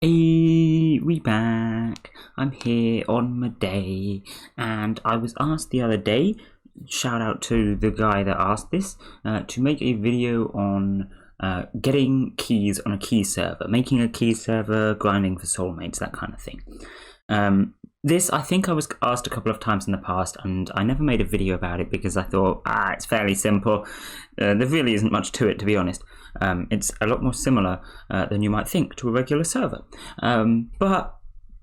Hey, we back. I'm here on Mudae, and I was asked the other day, shout out to the guy that asked this, to make a video on getting keys on a key server, making a key server, grinding for soulmates, that kind of thing. This, I think I was asked a couple of times in the past, and I never made a video about it because I thought, it's fairly simple. There really isn't much to it, to be honest. It's a lot more similar than you might think to a regular server. But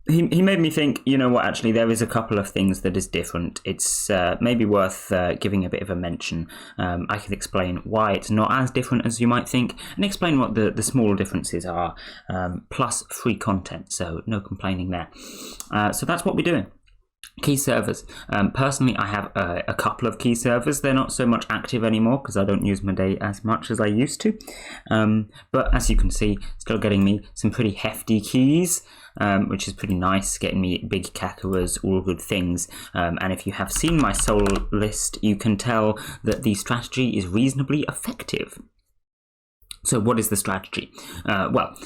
he made me think, you know what, actually, there is a couple of things that is different. It's maybe worth giving a bit of a mention. I can explain why it's not as different as you might think, and explain what the small differences are, plus free content, so no complaining there. So that's what we're doing. Key servers. Personally, I have a couple of key servers. They're not so much active anymore because I don't use Mudae as much as I used to. But as you can see, still getting me some pretty hefty keys, which is pretty nice, getting me big Kakuras, all good things. And if you have seen my soul list, you can tell that the strategy is reasonably effective. So what is the strategy? Well,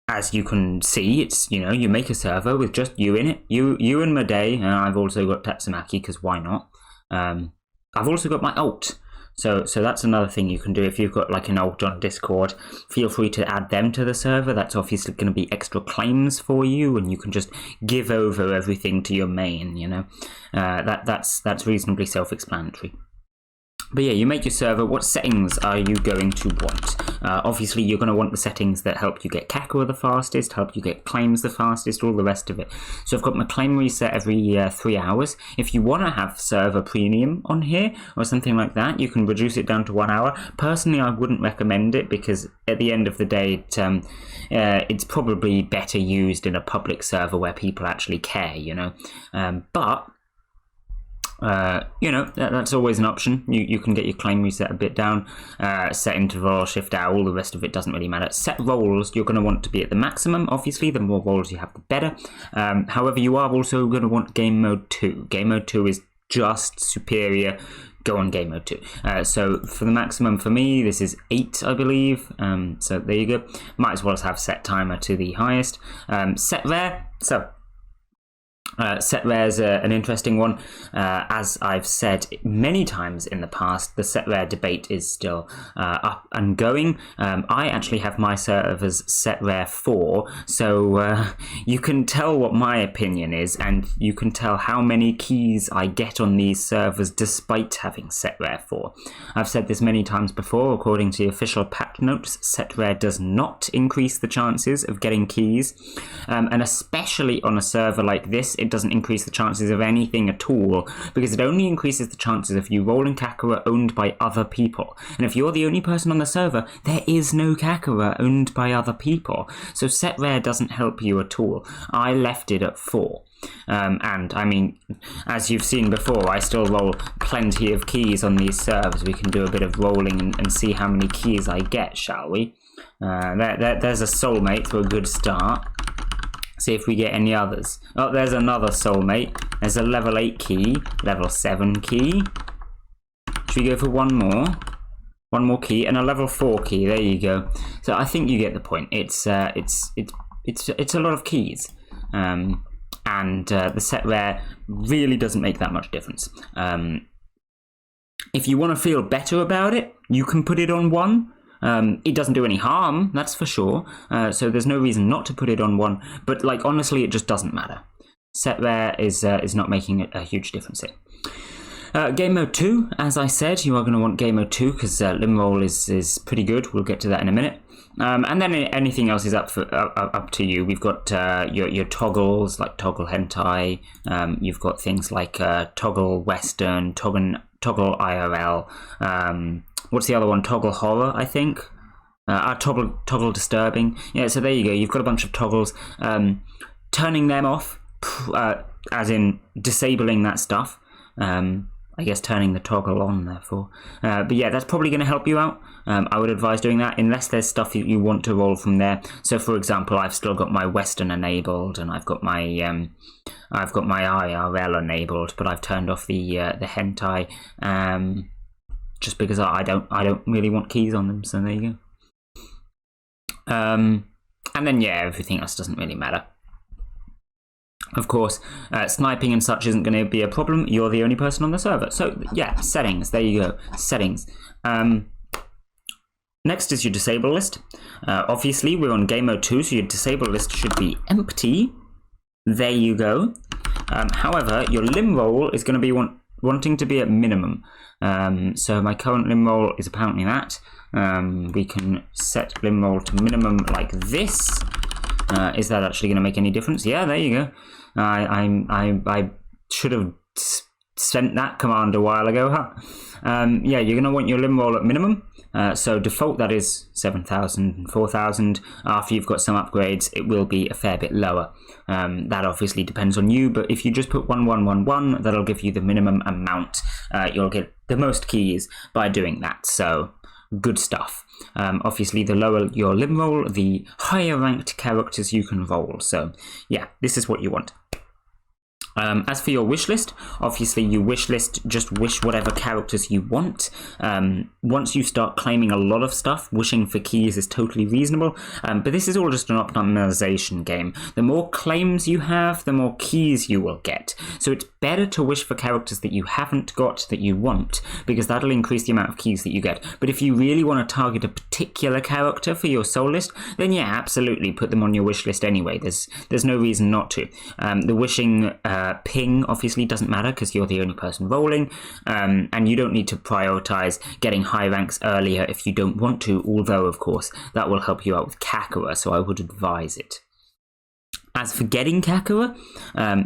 as you can see, it's, you make a server with just you in it, you and Mudae, and I've also got Tatsumaki, because why not? I've also got my alt, so that's another thing you can do. If you've got like an alt on Discord, feel free to add them to the server. That's obviously going to be extra claims for you, and you can just give over everything to your main, that's reasonably self-explanatory. But yeah, you make your server. What settings are you going to want? Obviously, you're going to want the settings that help you get Kakura the fastest, help you get claims the fastest, all the rest of it. So I've got my claim reset every 3 hours. If you want to have server premium on here or something like that, you can reduce it down to 1 hour. Personally, I wouldn't recommend it because at the end of the day, it's probably better used in a public server where people actually care, but that's always an option. You can get your claim reset a bit down, set interval, shift out, all the rest of it doesn't really matter. Set roles, you're going to want to be at the maximum, obviously. The more roles you have, the better. However, you are also going to want game mode 2. Game mode 2 is just superior. Go on game mode 2. So for the maximum for me, this is 8, I believe. So there you go. Might as well have set timer to the highest. Set rare. So set rare is an interesting one. As I've said many times in the past, the set rare debate is still up and going. I actually have my servers set rare 4, so you can tell what my opinion is, and you can tell how many keys I get on these servers despite having set rare 4. I've said this many times before. According to the official patch notes, set rare does not increase the chances of getting keys, and especially on a server like this, it doesn't increase the chances of anything at all, because it only increases the chances of you rolling Kakura owned by other people. And if you're the only person on the server, there is no Kakura owned by other people. So set rare doesn't help you at all. I left it at 4. And I mean, as you've seen before, I still roll plenty of keys on these servers. We can do a bit of rolling and see how many keys I get, shall we? There's a soulmate for a good start. See if we get any others. Oh, there's another soulmate. There's a level 8 key, level 7 key. Should we go for one more? One more key and a level 4 key. There you go. So I think you get the point. It's a lot of keys, and the set rare really doesn't make that much difference. If you want to feel better about it, you can put it on 1. It doesn't do any harm, that's for sure, so there's no reason not to put it on 1, but honestly, it just doesn't matter. Set rare is not making a huge difference here. Game mode 2, as I said, you are going to want game mode 2 because limb roll is pretty good. We'll get to that in a minute. And then anything else is up to you. We've got your toggles, like toggle hentai. You've got things like toggle western, toggle IRL. What's the other one? Toggle horror, I think. Toggle disturbing. Yeah, so there you go. You've got a bunch of toggles. Turning them off, as in disabling that stuff. I guess turning the toggle on, therefore. But yeah, that's probably going to help you out. I would advise doing that, unless there's stuff that you want to roll from there. So, for example, I've still got my Western enabled, and I've got my IRL enabled, but I've turned off the hentai, just because I don't really want keys on them. So there you go. And then, yeah, everything else doesn't really matter. Of course, sniping and such isn't going to be a problem. You're the only person on the server. So, yeah, settings. There you go. Settings. Next is your disable list. Obviously, we're on game mode 2, so your disable list should be empty. There you go. However, your limb roll is going to be wanting to be at minimum. So my current limb roll is apparently that. We can set limb roll to minimum like this. Is that actually going to make any difference? Yeah, there you go. I should have sent that command a while ago, huh? Yeah, you're going to want your limb roll at minimum. So default, that is 7,000 and 4,000. After you've got some upgrades, it will be a fair bit lower. That obviously depends on you, but if you just put 1111, that'll give you the minimum amount. You'll get the most keys by doing that, so good stuff. Obviously, the lower your limb roll, the higher ranked characters you can roll. So yeah, this is what you want. As for your wish list, obviously you wish list, just wish whatever characters you want. Once you start claiming a lot of stuff, wishing for keys is totally reasonable, but this is all just an optimization game. The more claims you have, the more keys you will get. So it's better to wish for characters that you haven't got that you want, because that'll increase the amount of keys that you get. But if you really want to target a particular character for your soul list, then yeah, absolutely put them on your wish list anyway. There's no reason not to. The wishing ping obviously doesn't matter because you're the only person rolling, and you don't need to prioritize getting high ranks earlier if you don't want to, although of course that will help you out with Kakura, so I would advise it. As for getting Kakura,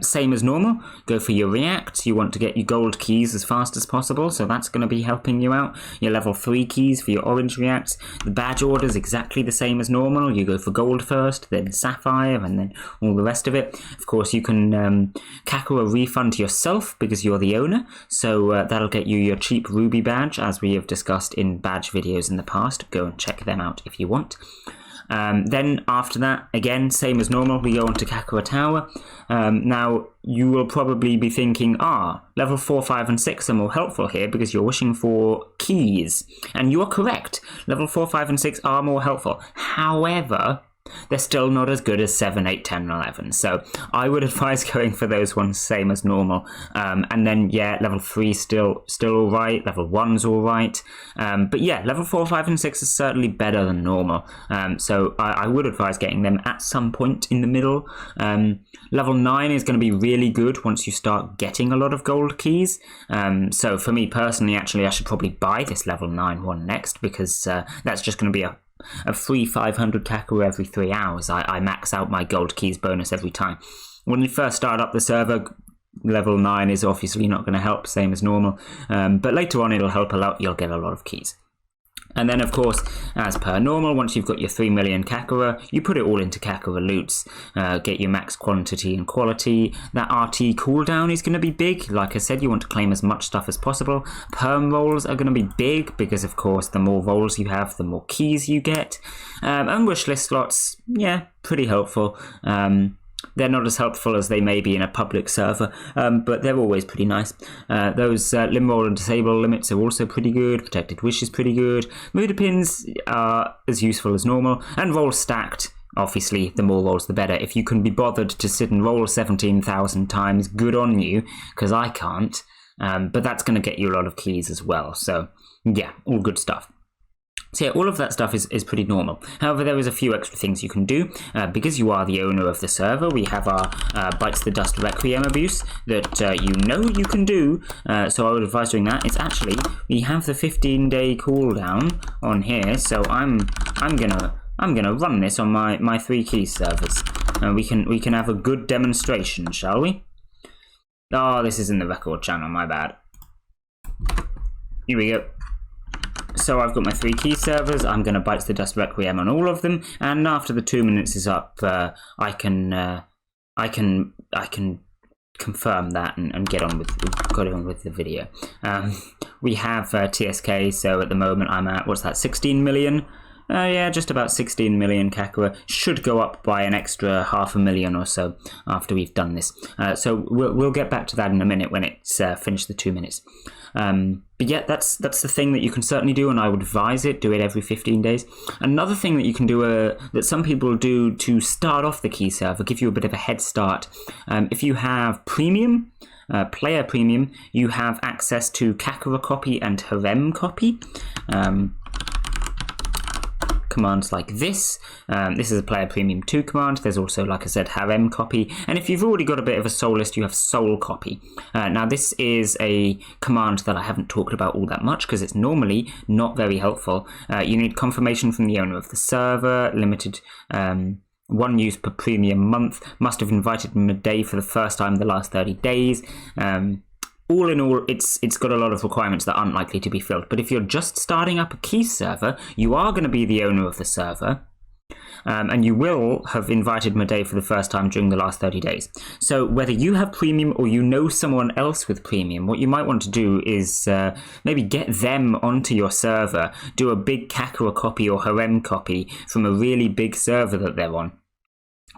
same as normal, go for your reacts. You want to get your gold keys as fast as possible, so that's going to be helping you out. Your level 3 keys for your orange reacts. The badge order is exactly the same as normal. You go for gold first, then sapphire, and then all the rest of it. Of course, you can Kakura refund to yourself because you're the owner, so that'll get you your cheap ruby badge, as we have discussed in badge videos in the past. Go and check them out if you want. Then after that, again, same as normal, we go on to Kakura Tower. Now, you will probably be thinking, level 4, 5, and 6 are more helpful here because you're wishing for keys. And you are correct. Level 4, 5, and 6 are more helpful. However, they're still not as good as 7, 8, 10, and 11. So I would advise going for those ones same as normal. And then, yeah, level 3 still all right. Level 1's all right. But yeah, level 4, 5, and 6 is certainly better than normal. So I would advise getting them at some point in the middle. Level 9 is going to be really good once you start getting a lot of gold keys. So for me personally, actually, I should probably buy this level 9 one next because that's just going to be a free 500 Kakura every 3 hours. I max out my gold keys bonus every time. When you first start up the server, level 9 is obviously not going to help, same as normal. But later on it'll help a lot, you'll get a lot of keys. And then, of course, as per normal, once you've got your 3 million Kakura, you put it all into Kakura loots. Get your max quantity and quality. That RT cooldown is going to be big. Like I said, you want to claim as much stuff as possible. Perm rolls are going to be big because, of course, the more rolls you have, the more keys you get. And wishlist slots, yeah, pretty helpful. They're not as helpful as they may be in a public server, but they're always pretty nice. Those limb roll and disable limits are also pretty good. Protected wish is pretty good. Mudae pins are as useful as normal. And roll stacked, obviously, the more rolls the better. If you can be bothered to sit and roll 17,000 times, good on you, because I can't. But that's going to get you a lot of keys as well. So, yeah, all good stuff. So yeah, all of that stuff is pretty normal. However, there is a few extra things you can do. Because you are the owner of the server, we have our Bites the Dust Requiem abuse that you can do. So I would advise doing that. It's actually, we have the 15-day cooldown on here, so I'm gonna run this on my 3 key servers. We can have a good demonstration, shall we? Oh, this is in the record channel, my bad. Here we go. So I've got my 3 key servers. I'm going to Bites the Dust Requiem on all of them, and after the 2 minutes is up, I can confirm that and get on with the video. We have TSK, so at the moment I'm at 16 million. Yeah, just about 16 million Kakura. Should go up by an extra 500,000 or so after we've done this. So we'll get back to that in a minute when it's finished the 2 minutes. But yeah, that's the thing that you can certainly do, and I would advise it. Do it every 15 days. Another thing that you can do, that some people do to start off the key server, give you a bit of a head start. If you have premium, player premium, you have access to Kakura copy and Harem copy. Commands like this. This is a player premium 2 command. There's also, like I said, harem copy. And if you've already got a bit of a soul list, you have soul copy. Now this is a command that I haven't talked about all that much because it's normally not very helpful. You need confirmation from the owner of the server, limited 1 use per premium month, must have invited Mudae for the first time in the last 30 days. All in all, it's got a lot of requirements that aren't likely to be filled. But if you're just starting up a key server, you are going to be the owner of the server. And you will have invited Mudae for the first time during the last 30 days. So whether you have premium or you know someone else with premium, what you might want to do is maybe get them onto your server, do a big Kakura copy or harem copy from a really big server that they're on.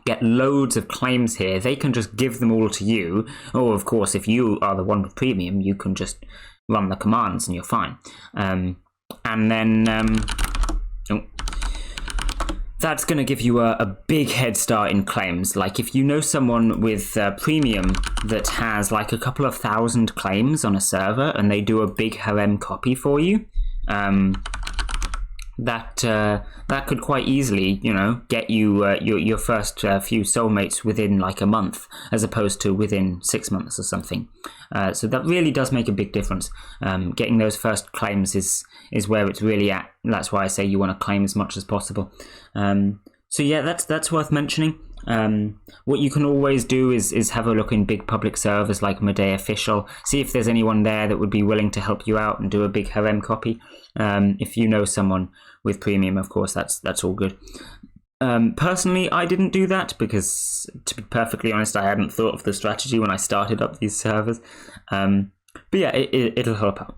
Get loads of claims here. They can just give them all to you. Or, of course, if you are the one with premium, you can just run the commands and you're fine. And then that's going to give you a big head start in claims. Like if you know someone with premium that has like a couple of thousand claims on a server and they do a big harem copy for you, that could quite easily, get you your first few soulmates within like a month, as opposed to within 6 months or something. So that really does make a big difference. Getting those first claims is where it's really at. That's why I say you want to claim as much as possible. So yeah, that's worth mentioning. What you can always do is have a look in big public servers like Mudae Official, see if there's anyone there that would be willing to help you out and do a big harem copy. If you know someone with premium, of course, that's all good. Personally, I didn't do that because, to be perfectly honest, I hadn't thought of the strategy when I started up these servers. But yeah, it'll help out.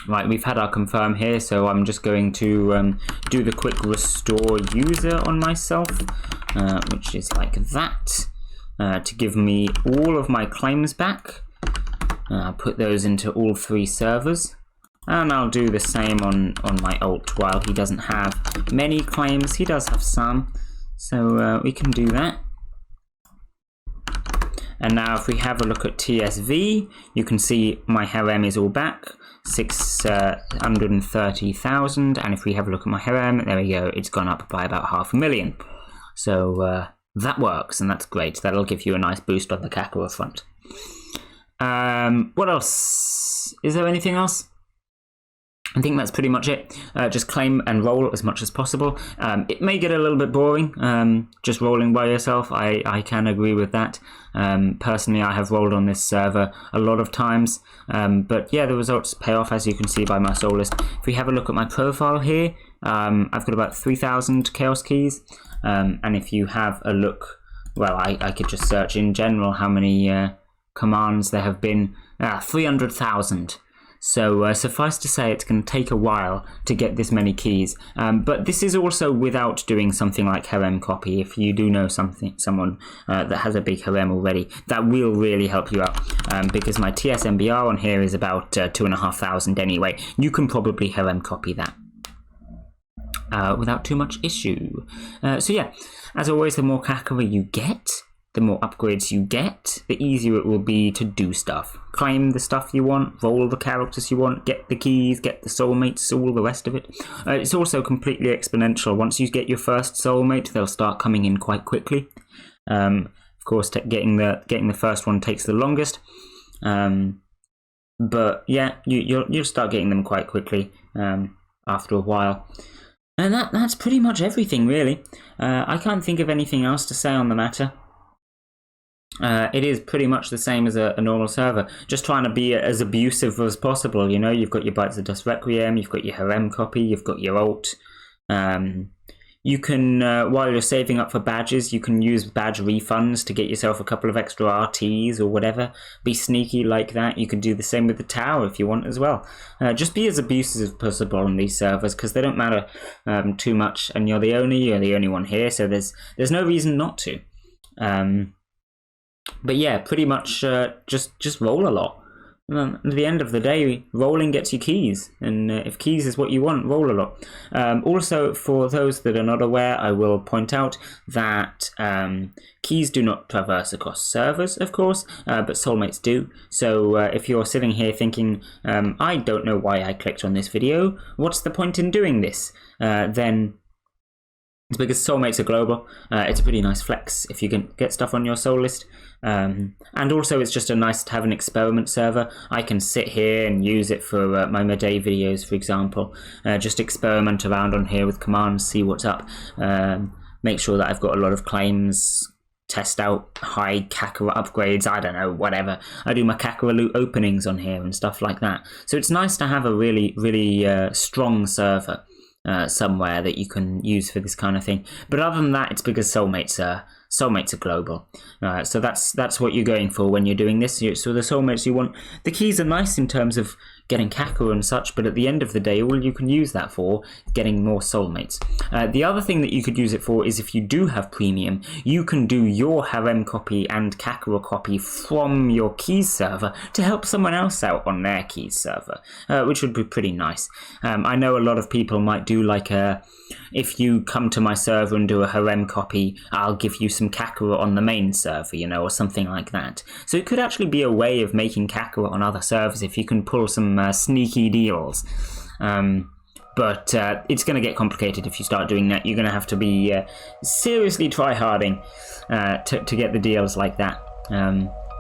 Right, we've had our confirm here, so I'm just going to do the quick restore user on myself, which is like that, to give me all of my claims back. I'll put those into all 3 servers, and I'll do the same on my alt while he doesn't have many claims. He does have some, so we can do that. And now if we have a look at TSV, you can see my harem is all back, 630,000, and if we have a look at my harem, there we go, it's gone up by about 500,000. So that works, and that's great. That'll give you a nice boost on the Kakura front. What else? Is there anything else? I think that's pretty much it. Just claim and roll as much as possible. It may get a little bit boring, just rolling by yourself. I can agree with that. Personally, I have rolled on this server a lot of times. But yeah, the results pay off, as you can see by my soul list. If we have a look at my profile here, I've got about 3,000 chaos keys. And if you have a look, well, I could just search in general how many commands there have been. 300,000. So suffice to say, it's going to take a while to get this many keys. But this is also without doing something like harem copy. If you do know someone that has a big harem already, that will really help you out. Because my TSMBR on here is about 2,500 anyway. You can probably harem copy that without too much issue. So yeah, as always, the more Kakura you get, the more upgrades you get, the easier it will be to do stuff. Claim the stuff you want, roll the characters you want, get the keys, get the soulmates, all the rest of it. It's also completely exponential. Once you get your first soulmate, they'll start coming in quite quickly. Of course, getting the first one takes the longest. But yeah, you'll start getting them quite quickly after a while. And that's pretty much everything, really. I can't think of anything else to say on the matter. It is pretty much the same as a normal server, just trying to be as abusive as possible. You've got your Bites of Dust Requiem, you've got your harem copy, you've got your alt, You can, while you're saving up for badges, you can use badge refunds to get yourself a couple of extra RTs or whatever. Be sneaky like that. You can do the same with the tower if you want as well. Just be as abusive as possible on these servers, because they don't matter too much, and you're the only one here, so there's no reason not to. But yeah, pretty much just roll a lot. At the end of the day, rolling gets you keys, and if keys is what you want, roll a lot. Also, for those that are not aware, I will point out that keys do not traverse across servers, of course, but soulmates do. So if you're sitting here thinking, I don't know why I clicked on this video, what's the point in doing this? Then it's because soulmates are global. It's a pretty nice flex if you can get stuff on your soul list. And also it's just a nice to have an experiment server. I can sit here and use it for my Mudae videos, for example. Just experiment around on here with commands, see what's up. Make sure that I've got a lot of claims, test out high Kakara upgrades, I don't know, whatever. I do my Kakara loot openings on here and stuff like that. So it's nice to have a really strong server somewhere that you can use for this kind of thing. But other than that, it's because soulmates are global. So that's what you're going for when you're doing this. So the soulmates you want, the keys are nice in terms of getting Kakara and such, but at the end of the day, all you can use that for getting more soulmates. The other thing that you could use it for is if you do have premium, you can do your harem copy and Kakara copy from your keys server to help someone else out on their keys server, which would be pretty nice. I know a lot of people might do like if you come to my server and do a harem copy, I'll give you some Kakara on the main server, you know, or something like that. So it could actually be a way of making Kakara on other servers if you can pull some sneaky deals. But it's going to get complicated if you start doing that. You're going to have to be seriously try-harding to get the deals like that.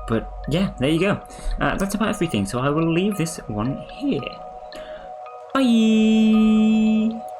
But yeah, there you go. That's about everything. So I will leave this one here. Bye!